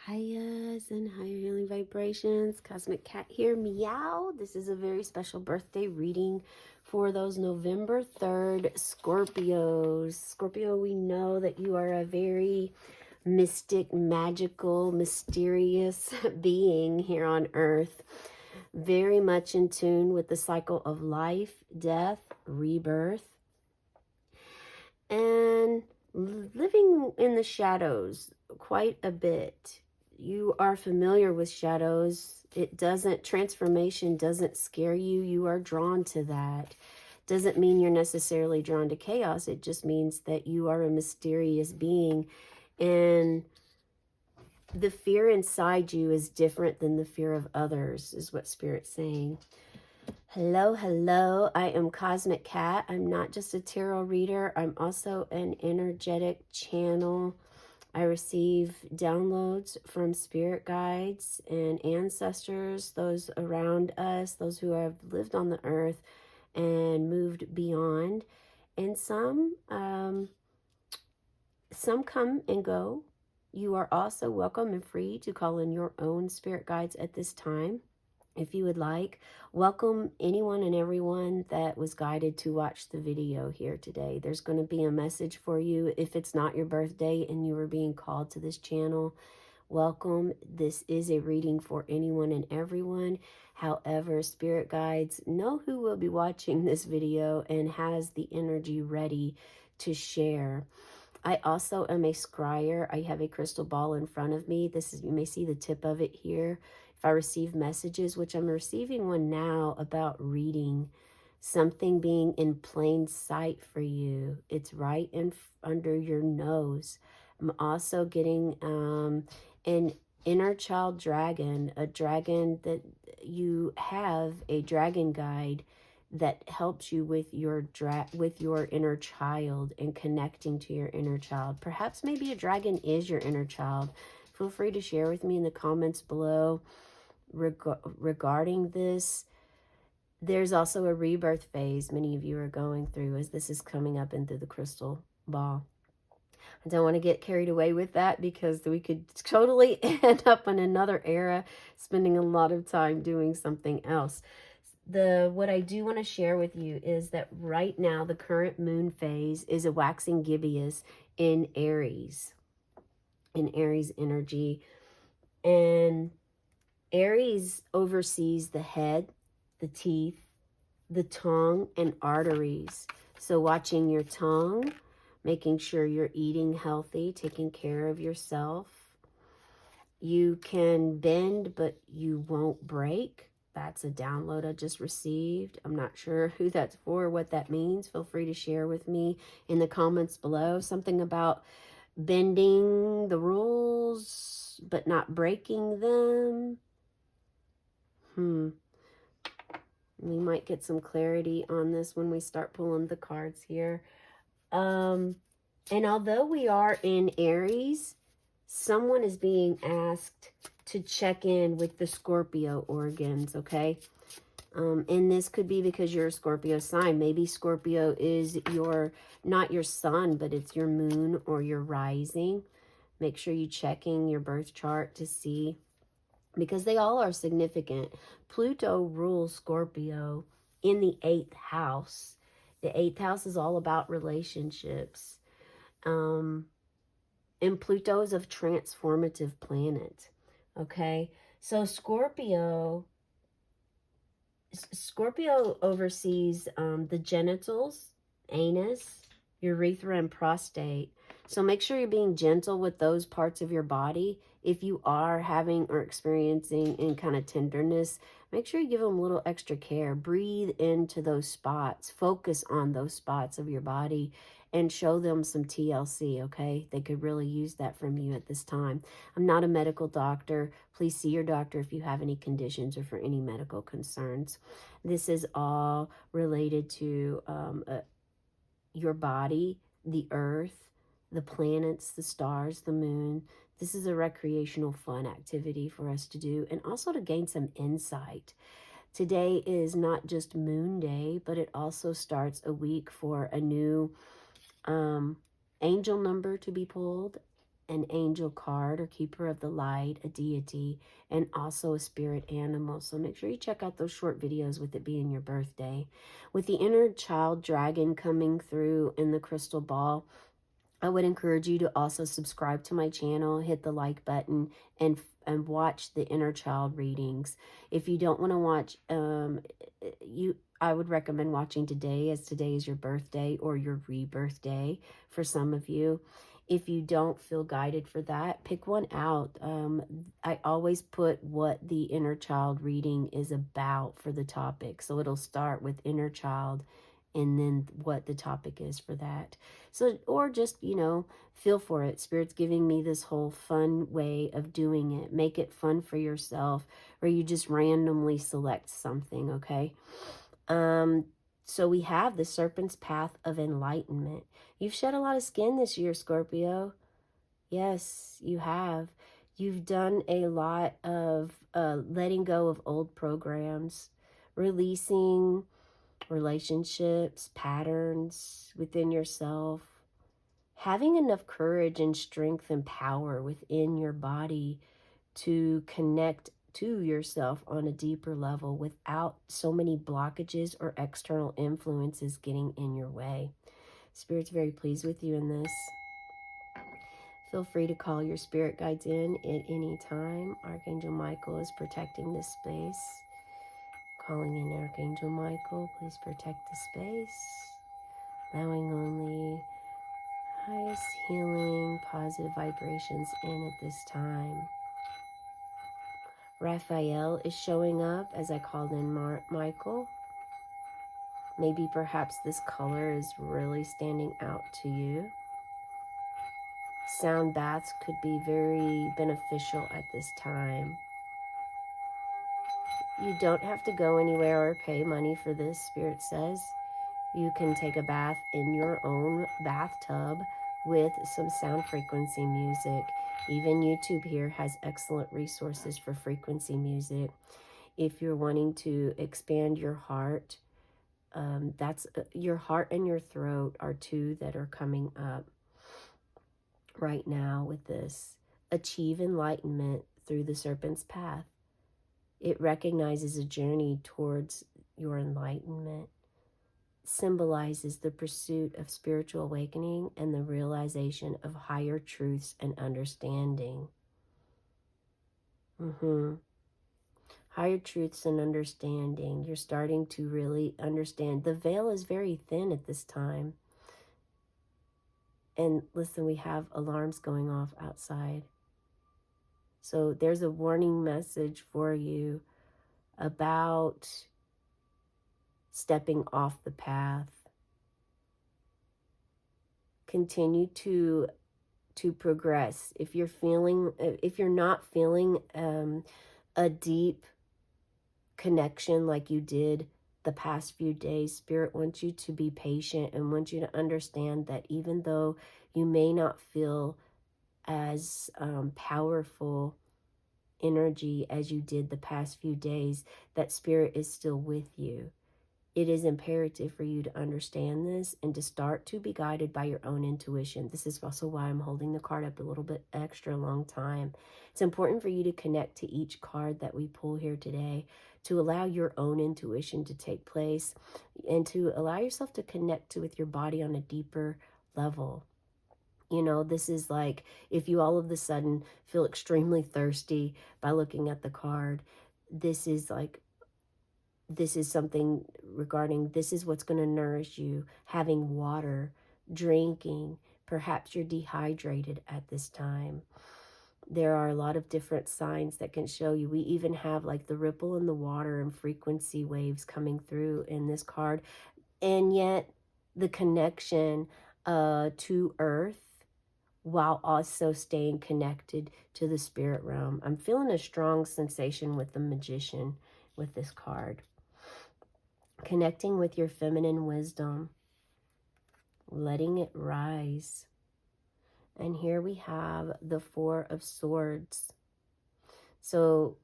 Highs and higher healing vibrations. Cosmic Cat here, meow. This is a very special birthday reading for those November 3rd Scorpios. Scorpio, we know that you are a very mystic, magical, mysterious being here on earth. Very much in tune with the cycle of life, death, rebirth, and living in the shadows quite a bit. You are familiar with shadows. Transformation doesn't scare you. You are drawn to that. Doesn't mean you're necessarily drawn to chaos. It just means that you are a mysterious being, and the fear inside you is different than the fear of others, is what Spirit's saying. Hello, hello. I am Cosmic Cat. I'm not just a tarot reader. I'm also an energetic channel. I receive downloads from spirit guides and ancestors, those around us, those who have lived on the earth and moved beyond. And some come and go. You are also welcome and free to call in your own spirit guides at this time, if you would like. Welcome anyone and everyone that was guided to watch the video here today. There's going to be a message for you if it's not your birthday and you were being called to this channel. Welcome. This is a reading for anyone and everyone. However, spirit guides know who will be watching this video and has the energy ready to share. I also am a scryer. I have a crystal ball in front of me. You may see the tip of it here. If I receive messages, which I'm receiving one now about reading, something being in plain sight for you. It's right under your nose. I'm also getting an inner child dragon, a dragon that you have a dragon guide that helps you with your inner child and connecting to your inner child. Perhaps maybe a dragon is your inner child. Feel free to share with me in the comments below regarding this. There's also a rebirth phase many of you are going through as this is coming up into the crystal ball. I don't want to get carried away with that because we could totally end up in another era, spending a lot of time doing something else. What I do want to share with you is that right now the current moon phase is a waxing gibbous in Aries energy. And Aries oversees the head, the teeth, the tongue, and arteries. So watching your tongue, making sure you're eating healthy, taking care of yourself. You can bend, but you won't break. That's a download I just received. I'm not sure who that's for, what that means. Feel free to share with me in the comments below. Something about bending the rules, but not breaking them. We might get some clarity on this when we start pulling the cards here. And although we are in Aries, someone is being asked to check in with the Scorpio organs, okay? And this could be because you're a Scorpio sign. Maybe Scorpio is not your sun, but it's your moon or your rising. Make sure you checking your birth chart to see, because they all are significant. Pluto rules Scorpio in the 8th house. The 8th house is all about relationships. And Pluto is a transformative planet. Okay, so Scorpio oversees the genitals, anus, urethra, and prostate. So make sure you're being gentle with those parts of your body. If you are having or experiencing any kind of tenderness, make sure you give them a little extra care. Breathe into those spots. Focus on those spots of your body and show them some TLC, okay? They could really use that from you at this time. I'm not a medical doctor. Please see your doctor if you have any conditions or for any medical concerns. This is all related to your body, the earth, the planets, the stars, the moon. This is a recreational fun activity for us to do and also to gain some insight. Today is not just Moon Day, but it also starts a week for a new angel number to be pulled, an angel card or keeper of the light, a deity, and also a spirit animal. So make sure you check out those short videos with it being your birthday. With the inner child dragon coming through in the crystal ball, I would encourage you to also subscribe to my channel, hit the like button, and watch the inner child readings. If you don't want to watch, I would recommend watching today, as today is your birthday or your rebirth day for some of you. If you don't feel guided for that, pick one out. I always put what the inner child reading is about for the topic. So it'll start with inner child and then what the topic is for that. So, or just, feel for it. Spirit's giving me this whole fun way of doing it. Make it fun for yourself, or you just randomly select something, okay? So we have the serpent's path of enlightenment. You've shed a lot of skin this year, Scorpio. Yes, you have. You've done a lot of letting go of old programs, releasing relationships, patterns within yourself, having enough courage and strength and power within your body to connect to yourself on a deeper level without so many blockages or external influences getting in your way. Spirit's very pleased with you in this. Feel free to call your spirit guides in at any time. Archangel Michael is protecting this space. Calling in Archangel Michael, please protect the space. Allowing only highest healing, positive vibrations in at this time. Raphael is showing up as I called in Michael. Maybe perhaps this color is really standing out to you. Sound baths could be very beneficial at this time. You don't have to go anywhere or pay money for this, Spirit says. You can take a bath in your own bathtub with some sound frequency music. Even YouTube here has excellent resources for frequency music. If you're wanting to expand your heart, that's your heart and your throat are two that are coming up right now with this. Achieve enlightenment through the serpent's path. It recognizes a journey towards your enlightenment, symbolizes the pursuit of spiritual awakening and the realization of higher truths and understanding. Higher truths and understanding. You're starting to really understand. The veil is very thin at this time. And listen, we have alarms going off outside. So there's a warning message for you about stepping off the path. Continue to progress. If you're not feeling a deep connection like you did the past few days, Spirit wants you to be patient and wants you to understand that even though you may not feel as powerful energy as you did the past few days, that Spirit is still with you. It is imperative for you to understand this and to start to be guided by your own intuition. This is also why I'm holding the card up a little bit extra long time. It's important for you to connect to each card that we pull here today, to allow your own intuition to take place and to allow yourself to connect with your body on a deeper level. This is like if you all of a sudden feel extremely thirsty by looking at the card, this is something regarding, this is what's going to nourish you. Having water, drinking, perhaps you're dehydrated at this time. There are a lot of different signs that can show you. We even have like the ripple in the water and frequency waves coming through in this card. And yet the connection to earth while also staying connected to the spirit realm. I'm feeling a strong sensation with the Magician with this card. Connecting with your feminine wisdom, letting it rise. And here we have the Four of Swords. So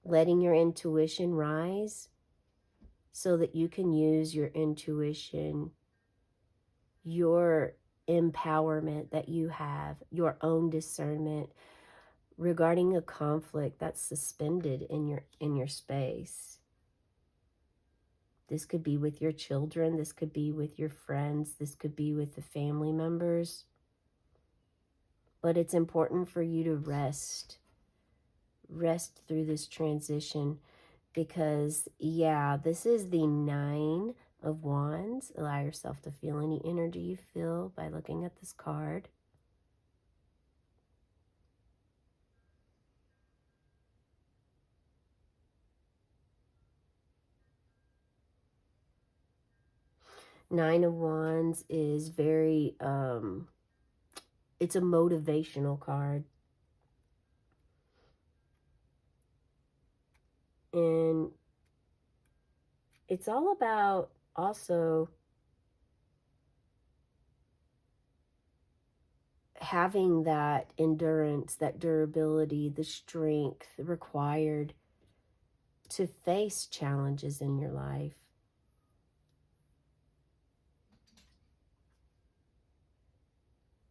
letting your intuition rise so that you can use your intuition, your empowerment that you have, your own discernment regarding a conflict that's suspended in your space. This could be with your children, this could be with your friends, this could be with the family members. But it's important for you to rest through this transition, because yeah, this is the 9 of Wands. Allow yourself to feel any energy you feel by looking at this card. Nine of Wands is very it's a motivational card, and it's all about also having that endurance, that durability, the strength required to face challenges in your life.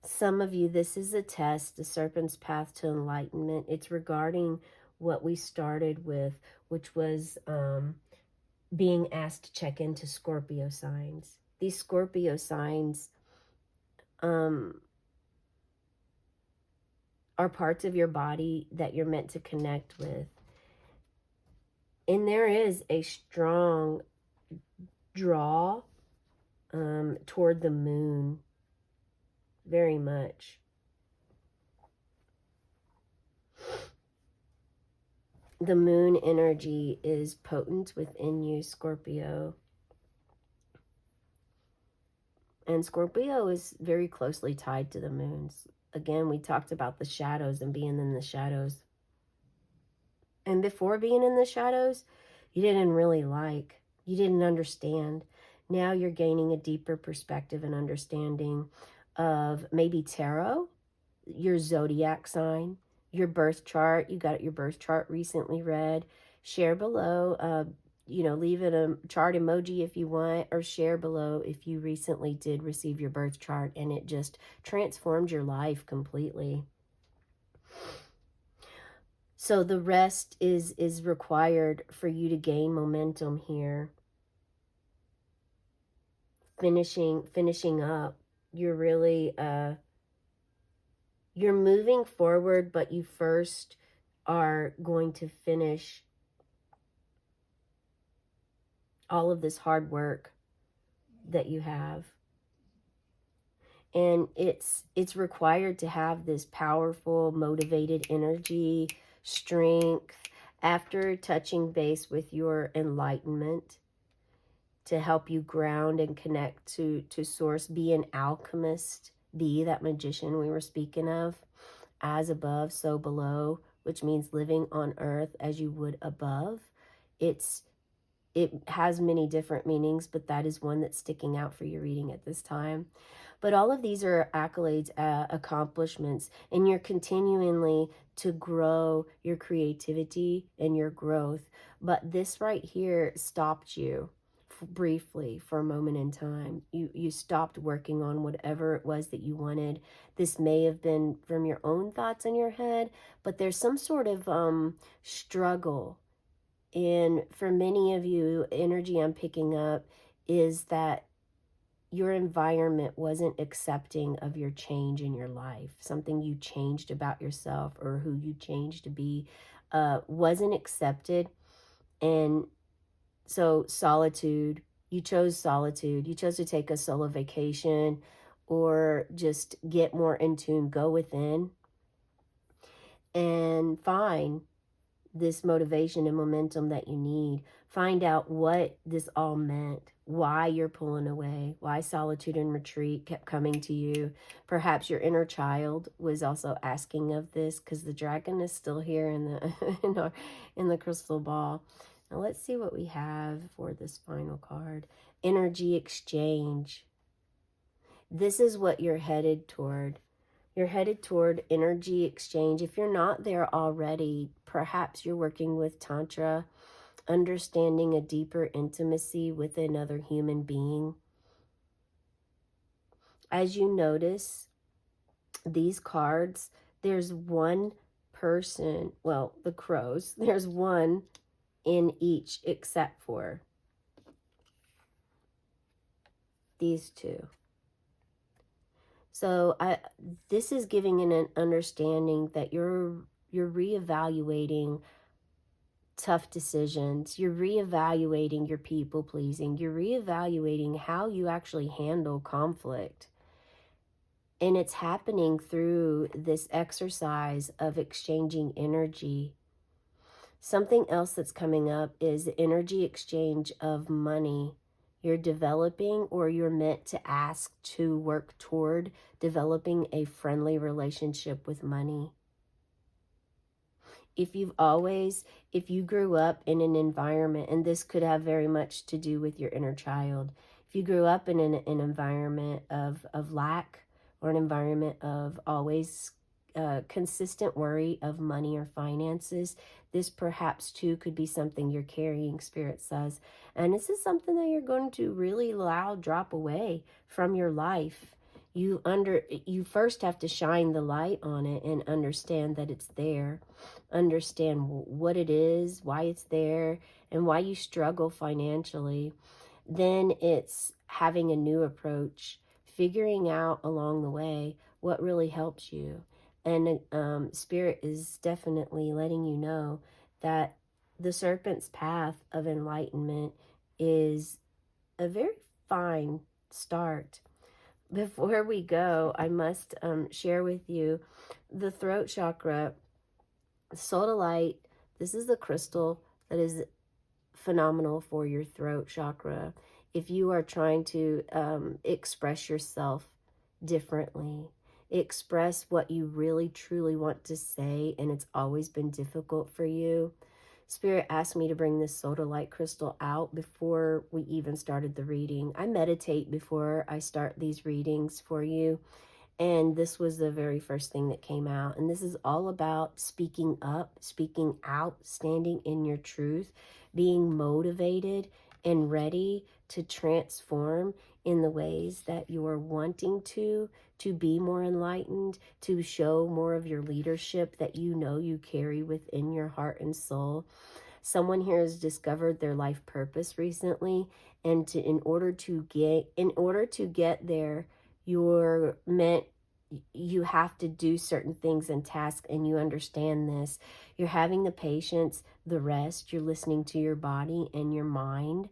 Some of you, this is a test, the serpent's path to enlightenment. It's regarding what we started with, which was being asked to check into Scorpio signs. These Scorpio signs are parts of your body that you're meant to connect with. And there is a strong draw toward the moon, very much. The moon energy is potent within you, Scorpio. And Scorpio is very closely tied to the moons. Again, we talked about the shadows and being in the shadows. And before being in the shadows, you didn't really like, you didn't understand. Now you're gaining a deeper perspective and understanding of maybe tarot, your zodiac sign, your birth chart. You got your birth chart recently read. Share below, leave it a chart emoji if you want, or share below if you recently did receive your birth chart and it just transformed your life completely. So the rest is required for you to gain momentum here. Finishing up. You're really you're moving forward, but you first are going to finish all of this hard work that you have. And it's required to have this powerful, motivated energy, strength, after touching base with your enlightenment, to help you ground and connect to source. Be an alchemist, be that magician we were speaking of. As above, so below, which means living on earth as you would above. It has many different meanings, but that is one that's sticking out for your reading at this time. But all of these are accolades, accomplishments, and you're continually to grow your creativity and your growth. But this right here stopped you briefly for a moment in time. You stopped working on whatever it was that you wanted. This may have been from your own thoughts in your head, but there's some sort of struggle. And for many of you, energy I'm picking up is that your environment wasn't accepting of your change in your life. Something you changed about yourself or who you changed to be wasn't accepted. And so solitude, you chose solitude. You chose to take a solo vacation or just get more in tune, go within and find this motivation and momentum that you need. Find out what this all meant, why you're pulling away, why solitude and retreat kept coming to you. Perhaps your inner child was also asking of this, because the dragon is still here in the in the crystal ball. Now let's see what we have for this final card. Energy exchange. This is what you're headed toward. You're headed toward energy exchange. If you're not there already, perhaps you're working with Tantra, understanding a deeper intimacy with another human being. As you notice these cards, there's one person, well, the crows, there's one in each except for these two. So this is giving an understanding that you're reevaluating tough decisions. You're reevaluating your people pleasing. You're reevaluating how you actually handle conflict. And it's happening through this exercise of exchanging energy. Something else that's coming up is the energy exchange of money. You're developing, or you're meant to ask to work toward developing a friendly relationship with money. If you grew up in an environment, and this could have very much to do with your inner child, if you grew up in an environment of lack, or an environment of always consistent worry of money or finances, this perhaps too could be something you're carrying, Spirit says. And this is something that you're going to really allow drop away from your life. You first have to shine the light on it and understand that it's there. Understand what it is, why it's there, and why you struggle financially. Then it's having a new approach, figuring out along the way what really helps you. And Spirit is definitely letting you know that the serpent's path of enlightenment is a very fine start. Before we go, I must share with you the throat chakra, sodalite. This is the crystal that is phenomenal for your throat chakra. If you are trying to express yourself differently, express what you really truly want to say, and it's always been difficult for you, Spirit asked me to bring this sodalite crystal out before we even started the reading. I meditate before I start these readings for you, and this was the very first thing that came out. And this is all about speaking up, speaking out, standing in your truth, being motivated and ready to transform in the ways that you are wanting to be more enlightened, to show more of your leadership that you know you carry within your heart and soul. Someone here has discovered their life purpose recently, and in order to get there, you're meant, you have to do certain things and tasks, and you understand this. You're having the patience, the rest, you're listening to your body and your mind.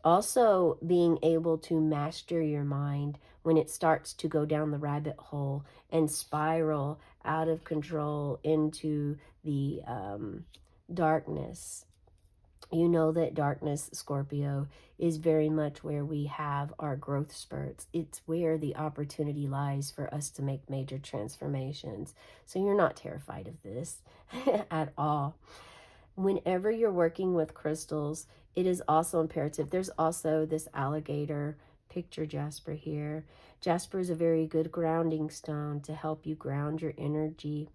Also, being able to master your mind when it starts to go down the rabbit hole and spiral out of control into the darkness. You know that darkness, Scorpio, is very much where we have our growth spurts. It's where the opportunity lies for us to make major transformations. So you're not terrified of this at all. Whenever you're working with crystals, it is also imperative. There's also this alligator picture jasper here. Jasper is a very good grounding stone to help you ground your energy.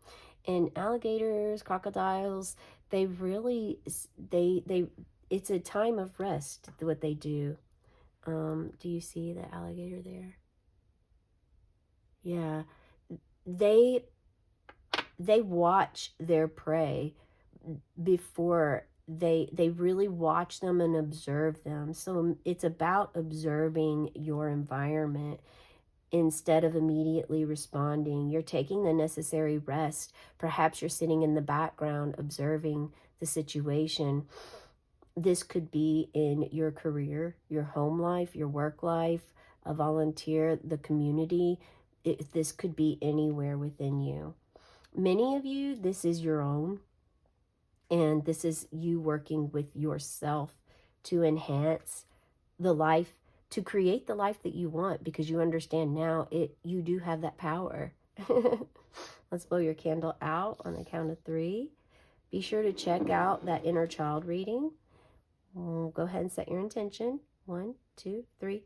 And alligators, crocodiles, they really, they it's a time of rest, what they do. Do you see the alligator there? Yeah. They watch their prey before they really watch them and observe them. So it's about observing your environment instead of immediately responding. You're taking the necessary rest. Perhaps you're sitting in the background observing the situation. This could be in your career, your home life, your work life, a volunteer, the community. This could be anywhere within you. Many of you, this is your own, and this is you working with yourself to enhance the life, to create the life that you want, because you understand now you do have that power. Let's blow your candle out on the count of 3. Be sure to check out that inner child reading. Go ahead and set your intention. 1, 2, 3.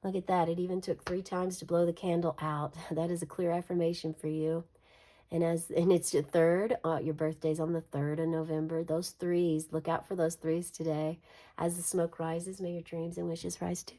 Look at that. It even took 3 times to blow the candle out. That is a clear affirmation for you. And it's your 3rd, your birthday's on the 3rd of November. Those 3s, look out for those 3s today. As the smoke rises, may your dreams and wishes rise too.